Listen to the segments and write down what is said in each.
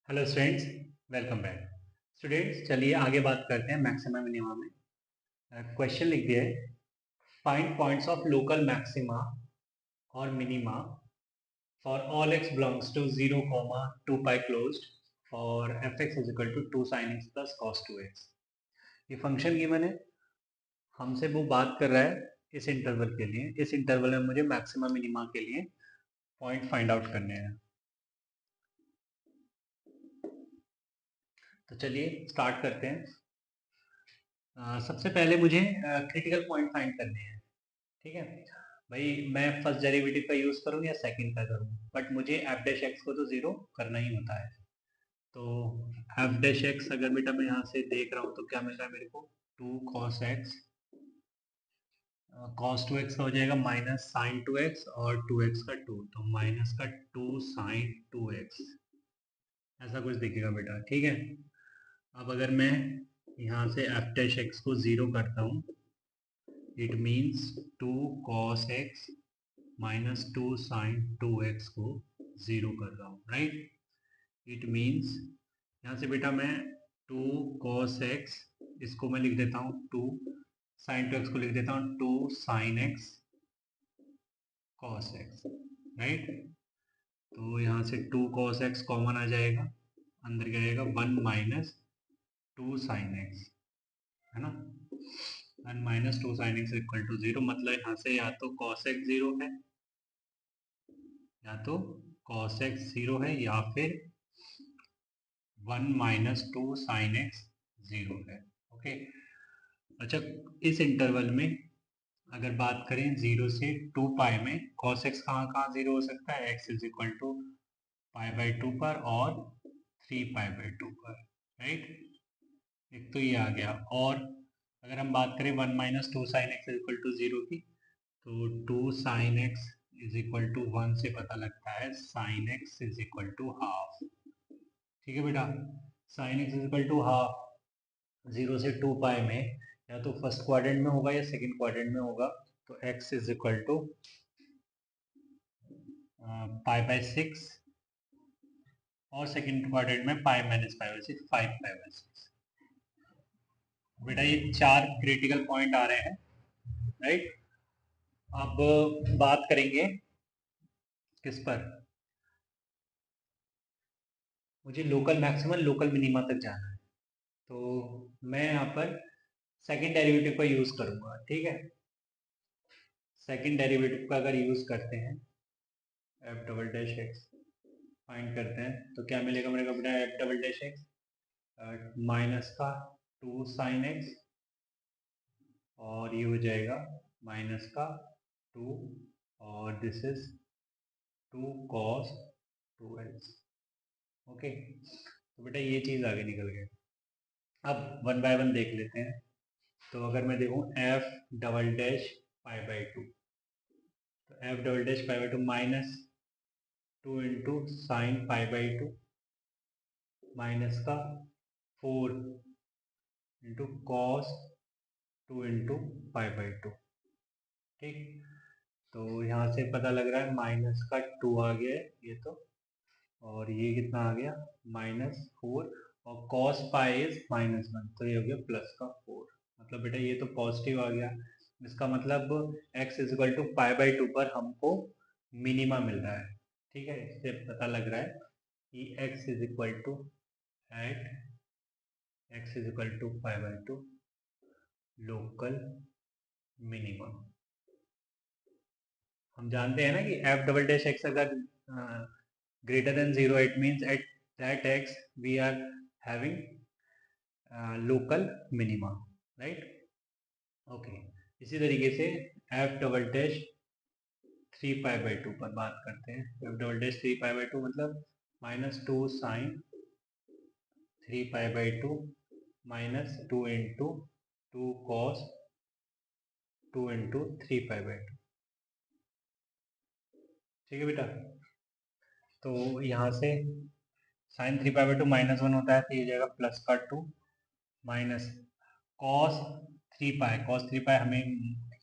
Hello students, welcome back. Students चलिए आगे बात करते हैं मैक्सिमा मिनिमा में। क्वेश्चन लिख दिया है, find points of local maxima और minima for all x belongs to 0, 2 pi closed और f x is equal to 2 sine x plus cos 2x। ये फंक्शन गिवन है, हमसे वो बात कर रहा है इस इंटरवल के लिए। इस इंटरवल में मुझे मैक्सिमा मिनिमा के लिए पॉइंट फाइंड आउट करने हैं। तो चलिए स्टार्ट करते हैं। सबसे पहले मुझे क्रिटिकल पॉइंट फाइंड करने हैं। ठीक है भाई, मैं फर्स्ट डेरिवेटिव का यूज करूँ या सेकंड का करूँ, बट मुझे एफ डैश एक्स को तो जीरो करना ही होता है। तो एफ डैश एक्स अगर बेटा मैं यहाँ से देख रहा हूँ तो क्या मिल रहा है मेरे को, 2 cos x, cos 2x का हो जाएगा माइनस साइन 2x और 2x का 2, तो माइनस का 2 साइन 2x, ऐसा कुछ दिखेगा बेटा। ठीक है, अब अगर मैं यहाँ से एफ डैश एक्स को जीरो करता हूँ, it means 2 cos x minus 2 sine 2x को जीरो कर रहा हूँ, राइट। इट मीन्स यहाँ से बेटा मैं 2 cos x, इसको मैं लिख देता हूँ 2 साइन 2x को लिख देता हूँ 2 sine x cos x, right. तो यहाँ से 2 cos x कॉमन आ जाएगा, अंदर क्या आएगा 1 माइनस 2 साइन x, है ना। 1 minus 2 sine x equal to zero, मतलब यहाँ से या तो cos x जीरो है, या तो cos x जीरो है, या फिर 1 माइनस 2 साइन एक्स जीरो है। ओके, अच्छा इस इंटरवल में अगर बात करें 0 से 2 पाई में cos x कहाँ कहाँ जीरो हो सकता है, x is equal to pi by 2 पर और 3 पाई बाई 2 पर, राइट। एक तो ये आ गया, और अगर हम बात करें 1 minus 2 sine X is equal to zero की, तो 2 sine X is equal to 1 से पता लगता है sine X is equal to half. ठीक है बेटा, sine X is equal to half 0 से 2 पाई में या तो फर्स्ट क्वाड्रेंट में होगा या सेकंड क्वाड्रेंट में होगा, तो x is equal to pi by 6 और सेकंड क्वाड्रेंट में pi minus pi by 6, 5 pi by 6। बेटा ये चार क्रिटिकल पॉइंट आ रहे हैं, राइट। अब बात करेंगे किस पर, मुझे लोकल मैक्सिमम लोकल मिनिमा तक जाना है। तो मैं यहाँ पर सेकंड डेरिवेटिव का यूज करूंगा। ठीक है, सेकंड डेरिवेटिव का अगर यूज करते हैं, F double dash x find करते हैं, तो क्या मिलेगा मेरे को बेटा, F double dash x minus का 2 साइन एक्स और ये हो जाएगा माइनस का 2 और this is 2 cos 2x। Okay, तो बेटा ये चीज़ आगे निकल गया। अब वन बाय वन देख लेते हैं। तो अगर मैं देखूँ F double dash pi by 2, तो F double dash pi by 2 minus 2 into sine pi by 2 minus का 4 into cos 2 into pi by 2। ठीक, तो यहाँ से पता लग रहा है माइनस का 2 आ गया है ये तो, और ये कितना आ गया -4, और कॉस पाई इज -1, तो ये हो गया प्लस का 4। मतलब बेटा ये तो पॉजिटिव आ गया, इसका मतलब x is equal to pi by 2 पर हमको मिनिमा मिल रहा है। ठीक है, इससे पता लग रहा है कि x is equal to at x is equal to pi by 2 local minimum. हम जानते हैं ना कि एफ डबल डैश एक्स अगर greater than zero, it means at that X we are having local minima, right. Okay, इसी तरीके से F double dash 3 pi by 2 पर बात करते हैं। F double dash 3 pi by 2 मतलब -2 sine 3 pi by 2 -2 into 2 cos 2 into 3 pi by 2। ठीक है बेटा, तो यहाँ से साइन 3 पाई बाई 2 -1 होता है, तो ये जाएगा प्लस का 2 माइनस कॉस 3 पाई, कॉस 3 पाई हमें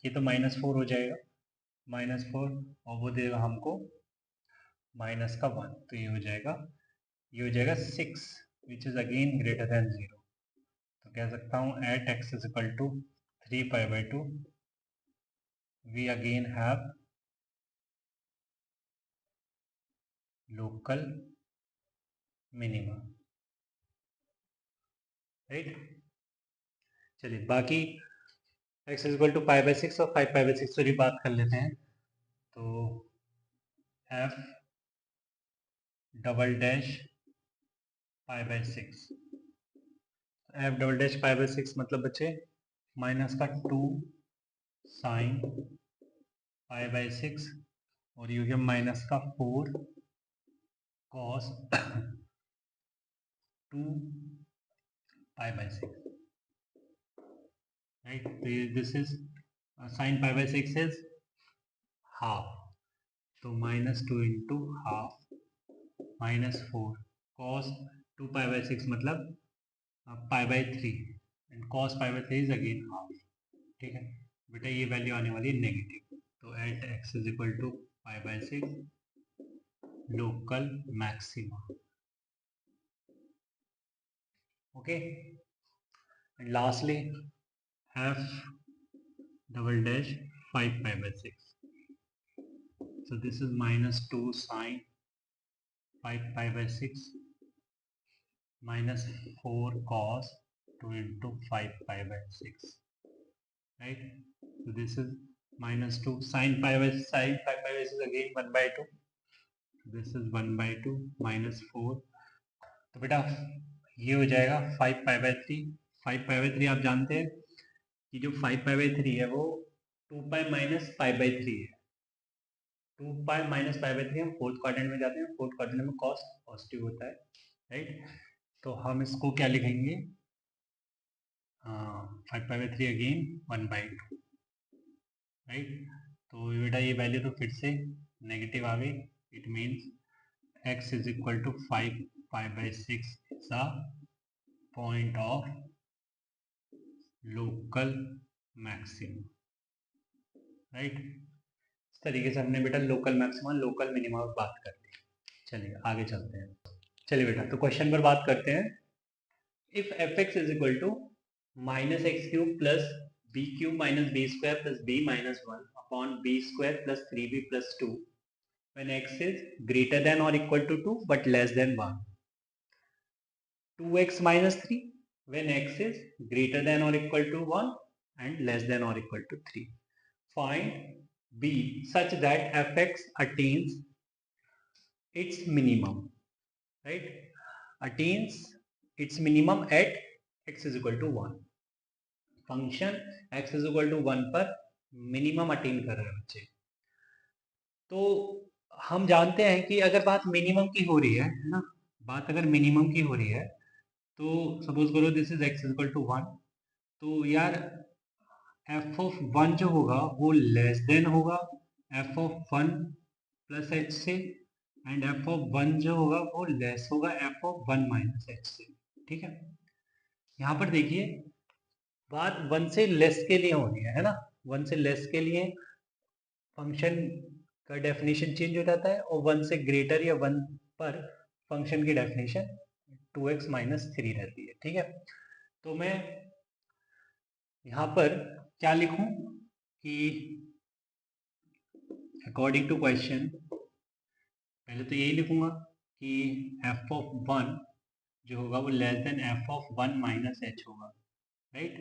ये तो -4 हो जाएगा, -4, और वो देगा हमको -1, तो ये हो जाएगा ये हो जाएगा 6 which is again greater than 0। तो कह सकता हूँ at x is equal to 3π/2 we again have local minima, right. चलिए बाकी x इज इक्वल टू π/6 और 5π/6 वाली बात कर लेते हैं। तो f double dash π/6, f double dash π/6 मतलब बच्चे माइनस का 2 साइन π/6 और ये हो गया माइनस का 4 cos 2 π/6, right. This is sine π/6 is half, तो -2 इंटू हाफ -4 कॉस 2 π/6 मतलब π/3 and cos π/3 is again half, ठीक है बेटा। ये वैल्यू आने वाली है नेगेटिव, तो at x is equal to π/6 local maxima, okay. And lastly f double dash 5π/6, so this is -2 sine 5π/6 -4 cos 2 into 5π/6, right? So this is -2 sine 5π/6 again 1/2, this is 1/2 -4, तो बेटा ये हो जाएगा 5π/3। 5π/3 आप जानते हैं कि जो 5π/3 है वो 2π माइनस π/3 है। 2π माइनस π/3 हम फोर्थ क्वाड्रेंट में जाते हैं, फोर्थ क्वाड्रेंट में कॉस पॉजिटिव होता है, राइट। तो हम इसको क्या लिखेंगे, 5π/3 अगेन 1/2, राइट। तो बेटा ये वैल्यू तो फिर से नेगेटिव आ गई, it means x is equal to 5π/6 is a point of local maximum, right. इस तरीके से हमने बेटा लोकल मैक्सिमा लोकल मिनिमा बात कर ली। चलिए आगे चलते हैं। चलिए बेटा तो क्वेश्चन पर बात करते हैं। If fx is equal to -x³ plus b³ minus b² plus b minus 1 upon b² plus 3b plus 2 when x is greater than or equal to 2 but less than 1, 2x minus 3 when x is greater than or equal to 1 and less than or equal to 3. Find b such that fx attains its minimum, right? Attains its minimum at x is equal to 1. Function x is equal to 1 पर minimum attain कर रहे हैं बच्चे। तो हम जानते हैं कि अगर बात मिनिमम की हो रही है ना, बात अगर मिनिमम की हो रही है तो सपोज करो this is x equal to 1, तो यार f ऑफ 1 जो होगा वो लेस देन होगा f ऑफ 1 प्लस h से, एंड f ऑफ 1 जो होगा वो लेस होगा f ऑफ 1 माइनस h से, ठीक है। यहाँ पर देखिए बात 1 से लेस के लिए हो रही है ना, 1 से लेस के लिए फंक्शन का डेफिनेशन चेंज हो जाता है और 1 से ग्रेटर या 1 पर फंक्शन की डेफिनेशन 2x माइनस 3 रहती है, ठीक है। तो मैं यहाँ पर क्या लिखूं कि अकॉर्डिंग टू क्वेश्चन पहले तो यही लिखूंगा कि f ऑफ 1 जो होगा वो less then f of 1 minus h होगा, राइट।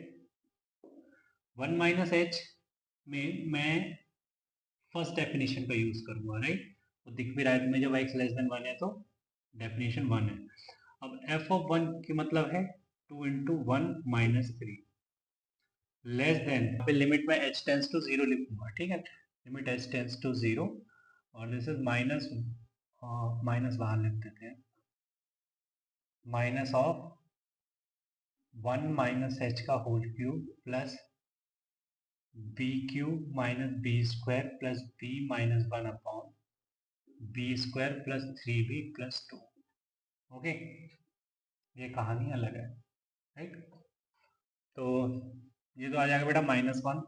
1 माइनस h में मैं फर्स्ट डेफिनेशन का यूज करूंगा, राइट। तो दिख भी रहा है तुम्हें जब x लेस देन 1 है तो डेफिनेशन 1 है। अब f ऑफ 1 की मतलब है 2 इंटू 1 माइनस 3 लेस देन, यहाँ पे लिमिट में h टेंस टू 0 लिखूंगा, ठीक है। लिमिट h टेंस टू 0 और दिस इज माइनस माइनस बाहर लिख देते हैं, माइनस ऑफ 1 माइनस h का whole cube plus B cube minus B square plus B minus 1 upon B square plus 3b plus 2, okay. ये कहानी अलग है, राइट। तो ये तो आ जाएगा बेटा -1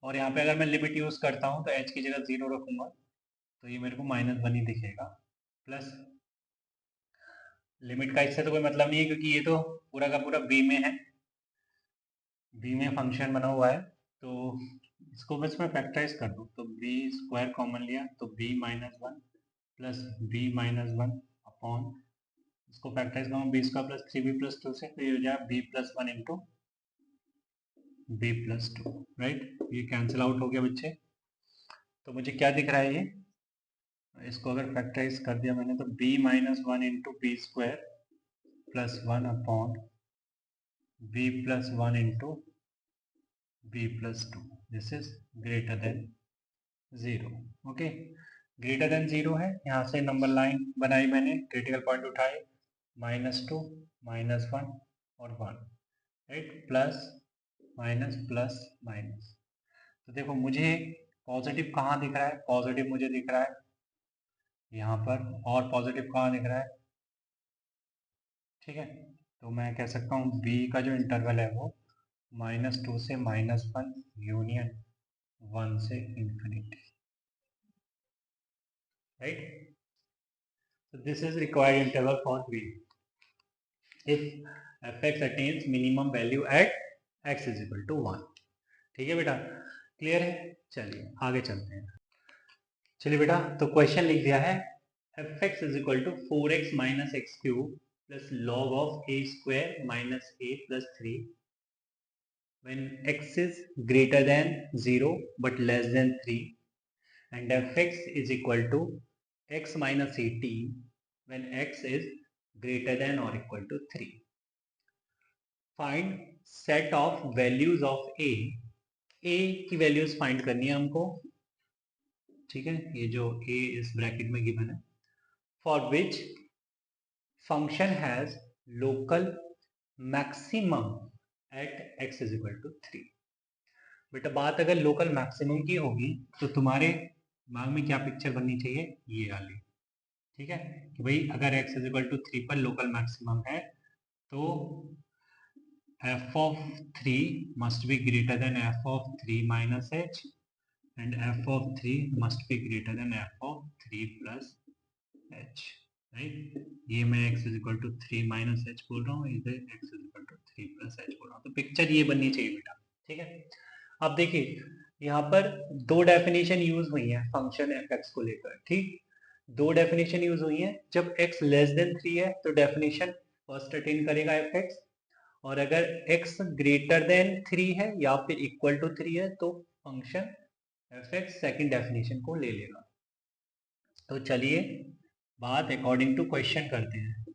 और यहाँ पे अगर मैं लिमिट यूज करता हूँ तो h की जगह 0 रखूंगा तो ये मेरे को -1 ही दिखेगा, प्लस लिमिट का इससे तो कोई मतलब नहीं है, क्योंकि ये तो पूरा का पूरा बी में है, बी में फंक्शन बना हुआ है। तो इसको बस मैं फैक्टराइज कर दूँ, तो बी स्क्वायर कॉमन लिया तो B minus one plus B minus one upon, इसको फैक्टराइज करूँ B square plus three B plus two से, तो ये हो जाए B plus one into B plus two, right. ये कैंसिल आउट हो गया बच्चे। तो मुझे क्या दिख रहा है, ये इसको अगर फैक्टराइज कर दिया मैंने, तो b minus one into B square plus one upon b plus one into B plus two, this is greater than zero. Okay, greater than zero है, यहाँ से नंबर लाइन बनाई मैंने, क्रिटिकल पॉइंट उठाए, माइनस टू माइनस वन और one, right, plus minus plus minus. तो देखो मुझे पॉजिटिव कहाँ दिख रहा है, पॉजिटिव मुझे दिख रहा है यहाँ पर, और पॉजिटिव कहाँ दिख रहा है, ठीक है। तो मैं कह सकता हूँ b का जो इंटरवल है वो माइनस टू से माइनस वन यूनियन वन से infinity, right. So this is required interval for b if fx attains minimum value at x is equal to 1। ठीक है बेटा, क्लियर है। चलिए आगे चलते हैं। चलिए बेटा, तो क्वेश्चन लिख दिया है fx is equal to 4x minus x cube plus log of a square minus a plus 3 when x is greater than 0 but less than 3, and fx is equal to x minus 18 when x is greater than or equal to 3. Find set of values of a की values find करनी है हमको, ठीक है। ये जो a इस bracket में गिवन है, for which function has local maximum at x is equal to 3। बेटा बात अगर लोकल मैक्सिमम की होगी तो तुम्हारे दिमाग में क्या पिक्चर बननी चाहिए, ये वाली, ठीक है, कि भाई अगर x इज इक्वल टू 3 पर लोकल मैक्सिमम है तो f of 3 must be greater than f of 3 minus h and f of 3 must be greater than f of 3 plus h, right. ये मैं x is equal to 3 minus h बोल रहा हूँ, इधर x is equal to 3 plus h बोल रहा हूँ, तो पिक्चर ये बननी चाहिए बेटा, ठीक है। अब देखिए यहाँ पर दो डेफिनेशन यूज हुई है फंक्शन fx को लेकर, ठीक। दो डेफिनेशन यूज हुई है, जब x लेस देन 3 है तो डेफिनेशन फर्स्ट अटेन करेगा fx, और अगर x ग्रेटर देन 3 है या फिर इक्वल टू 3 है तो फंक्शन fx सेकंड डेफिनेशन को ले लेगा। तो चलिए बात अकॉर्डिंग टू क्वेश्चन करते हैं।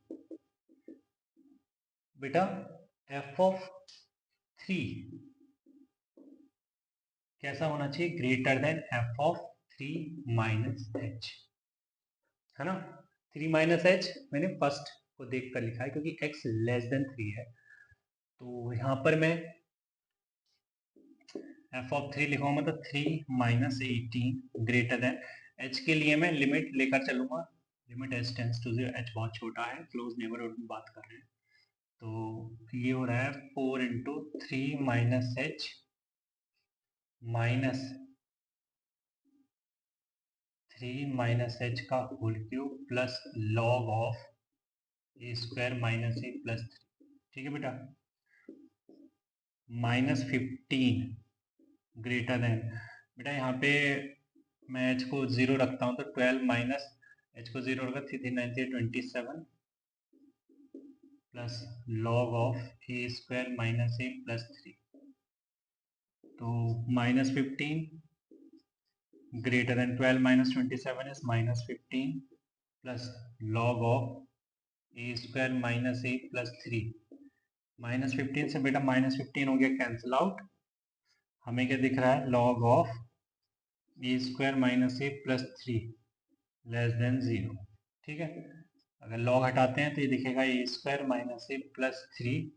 बेटा f ऑफ 3 कैसा होना चाहिए, greater than f of 3 minus h, है ना। 3 माइनस h मैंने फर्स्ट को देख कर लिखा है क्योंकि x लेस देन 3 है, तो यहाँ पर मैं f ऑफ 3 लिखूंगा, मतलब 3 माइनस 18 ग्रेटर देन h के लिए मैं लिमिट लेकर चलूंगा, limit h tends to 0, h बहुत छोटा है, क्लोज नेबरहुड में बात कर रहे हैं, तो ये हो रहा है 4 into 3 minus h minus 3 minus h का whole cube plus log of a square minus a plus 3, ठीक है बेटा। माइनस 15 ग्रेटर देन, बेटा यहाँ पे मैं h को 0 रखता हूँ तो 12 माइनस h को 0 रखा 3 9 27 plus log of a square minus a plus 3, तो minus 15 greater than 12 minus 27 is minus 15 plus log of a square minus a plus 3, minus 15 से बेटा माइनस 15 हो गया कैंसिल आउट, हमें क्या दिख रहा है, log of a square minus a plus 3 less than 0, ठीक है। अगर लॉग हटाते हैं तो ये दिखेगा ए square minus a plus 3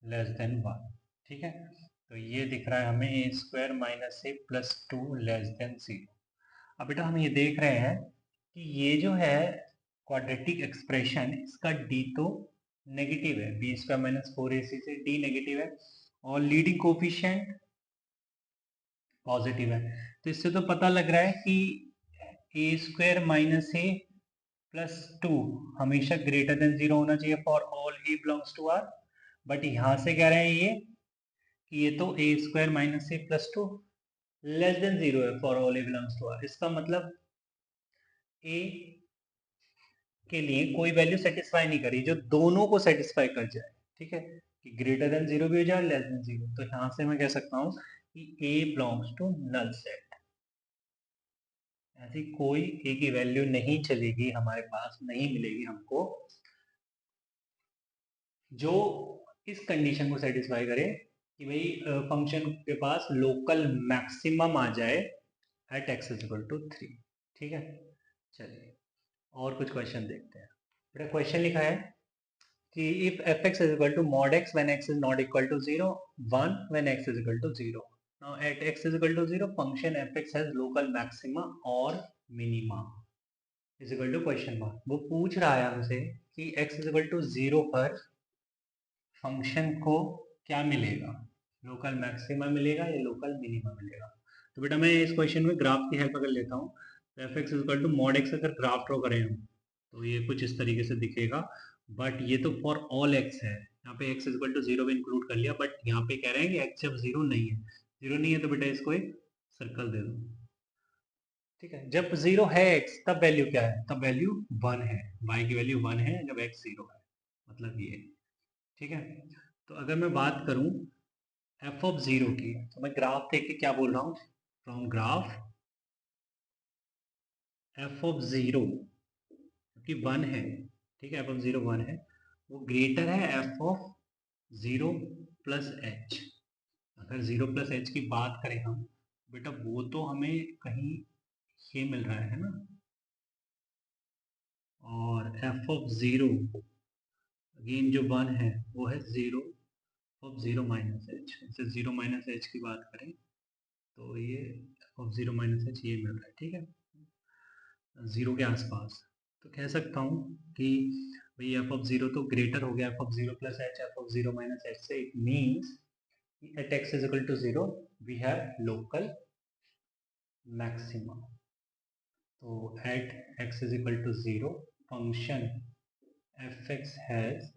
less than 1, ठीक है। तो ये दिख रहा है हमें ए square minus a plus 2 less than 0। अब बेटा हम ये देख रहे हैं कि ये जो है क्वाड्रेटिक एक्सप्रेशन, इसका डी तो नेगेटिव है, बी स्क्वायर माइनस 4ac से डी नेगेटिव है और लीडिंग कोफिशिएंट पॉजिटिव है, तो इससे तो पता लग रहा है कि a square minus a plus 2 हमेशा ग्रेटर देन 0 होना चाहिए for all a belongs to R, but यहां से कह रहे हैं ये कि ये तो a square minus a plus 2 less than 0 है for all a belongs to R. इसका मतलब ए के लिए कोई वैल्यू सेटिस्फाई नहीं करी जो दोनों को सेटिस्फाई कर जाए, ठीक है, कि ग्रेटर देन 0 भी हो जाए लेस देन 0। तो यहां से मैं कह सकता हूं कि ए बिलोंग्स टू नल सेट। ऐसी कोई ए की वैल्यू नहीं चलेगी हमारे पास, नहीं मिलेगी हमको जो इस कंडीशन को सेटिस्फाई करे कि भाई फंक्शन के पास लोकल मैक्सिमम आ जाए at x is equal to 3। ठीक है, चलिए और कुछ क्वेश्चन देखते हैं। बेटा क्वेश्चन लिखा है कि if f x is equal to mod x when x is not equal to 0, 1 when x is equal to 0। Now at x is equal to 0 function f x has local maxima और minima is equal to question mark. वो पूछ रहा है हमसे कि x is equal to 0 पर function को क्या मिलेगा, लोकल मैक्सिमा मिलेगा या लोकल मिनिमा मिलेगा। तो बेटा मैं इस क्वेश्चन में ग्राफ की हेल्प अगर लेता हूँ तो f x equal to mod x अगर ग्राफ ड्रॉ करें हम तो ये कुछ इस तरीके से दिखेगा, बट ये तो फॉर ऑल एक्स है, यहाँ पे एक्स इक्वल टू 0 भी इंक्लूड कर लिया, बट यहाँ पे कह रहे हैं कि एक्स जब 0 नहीं है, 0 नहीं है तो बेटा इसको एक सर्कल दे दो। ठीक है, जब 0 है एक्स तब वैल्यू क्या है, तब वैल्यू 1 है, y की वैल्यू 1 है जब x 0 है, मतलब ये। ठीक है, तो अगर मैं बात करूं एफ ऑफ 0 की तो मैं ग्राफ देख के क्या बोल रहा हूं, फ्रॉम ग्राफ एफ ऑफ 0 क्योंकि 1 है, ठीक है, एफ ऑफ 0 1 है, वो ग्रेटर है एफ ऑफ 0 प्लस एच। अगर 0 प्लस एच की बात करें हम बेटा वो तो हमें कहीं ये मिल रहा है ना, और एफ ऑफ 0 अगेन जो 1 है वो है 0 ऑफ 0 माइनस एच। जैसे 0 माइनस एच की बात करें तो ये एफ ऑफ 0 माइनस एच ये मिल रहा है, ठीक है, 0 के आसपास। तो कह सकता हूँ कि भाई एफ ऑफ 0 तो ग्रेटर हो गया f of 0 plus h f of 0 minus h से। It means at x is equal to 0 we have local maximum. तो at x is equal to 0 function f x has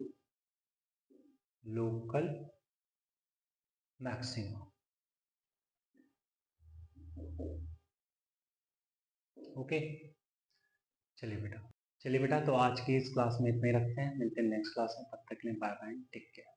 local maximum. Okay, चलिए बेटा तो आज की इस class में इतना ही रखते हैं, मिलते हैं नेक्स्ट क्लास में, तब तक के लिए बाय बाय, टेक केयर।